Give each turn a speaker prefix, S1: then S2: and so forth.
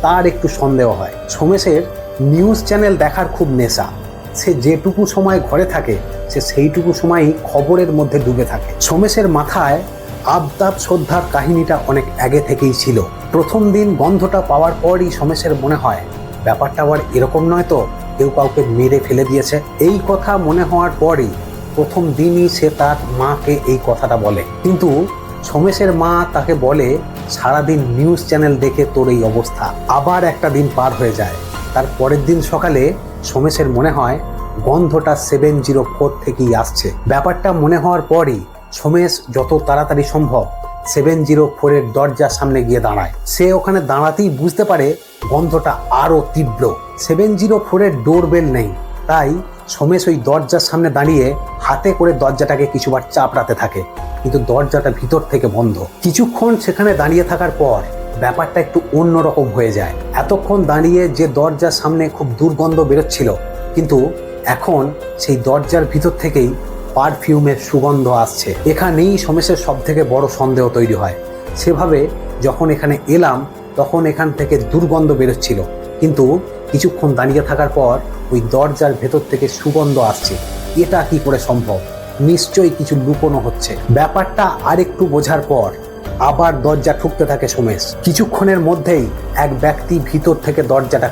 S1: তার একটু সন্দেহ হয়। সোমেশের নিউজ চ্যানেল দেখার খুব নেশা। সে যেটুকু সময় ঘরে থাকে সে সেইটুকু সময়ই খবরের মধ্যে ডুবে থাকে। সোমেশের মাথায় আবদাব শ্রদ্ধার কাহিনীটা অনেক আগে থেকেই ছিল। প্রথম দিন গন্ধটা পাওয়ার পরই সোমেশের মনে হয় ব্যাপারটা আবার এরকম নয় তো, কেউ কাউকে মেরে ফেলে দিয়েছে। এই কথা মনে হওয়ার পরই প্রথম দিনই সে তার মাকে এই কথাটা বলে। কিন্তু সোমেশের মা তাকে বলে, সারাদিন নিউজ চ্যানেল দেখে তোর এই অবস্থা। আবার একটা দিন পার হয়ে যায়। তার পরের দিন সকালে সোমেশের মনে হয় গন্ধটা 704 থেকেই আসছে। ব্যাপারটা মনে হওয়ার পরই সোমেশ যত তাড়াতাড়ি সম্ভব 704-এর দরজার সামনে গিয়ে দাঁড়ায়। সে ওখানে দাঁড়াতেই বুঝতে পারে গন্ধটা আরো তীব্র। 704-এর ডোরবেল নেই, তাই সোমেশ ওই দরজার সামনে দাঁড়িয়ে হাতে করে দরজাটাকে কিছুবার চাপড়াতে থাকে, কিন্তু দরজাটা ভিতর থেকে বন্ধ। কিছুক্ষণ সেখানে দাঁড়িয়ে থাকার পর ব্যাপারটা একটু অন্যরকম হয়ে যায়। এতক্ষণ দাঁড়িয়ে যে দরজার সামনে খুব দুর্গন্ধ বেরোচ্ছিল, কিন্তু এখন সেই দরজার ভিতর থেকেই পারফিউমের সুগন্ধ আসছে। এখানেই সোমেশের সব থেকে বড় সন্দেহ তৈরি হয়। সেভাবে যখন এখানে এলাম তখন এখান থেকে দুর্গন্ধ বেরোচ্ছিল, কিন্তু কিছুক্ষণ দাঁড়িয়ে থাকার পর ওই দরজার ভেতর থেকে সুগন্ধ আসছে। এটা কি করে সম্ভব? নিশ্চয়ই কিছু লুকোনো হচ্ছে। ব্যাপারটা আরেকটু বোঝার পর আবার দরজা ঠুকতে থাকে সোমেশ। কিছুক্ষণের মধ্যেই এক ব্যক্তি ভিতর থেকে দরজাটা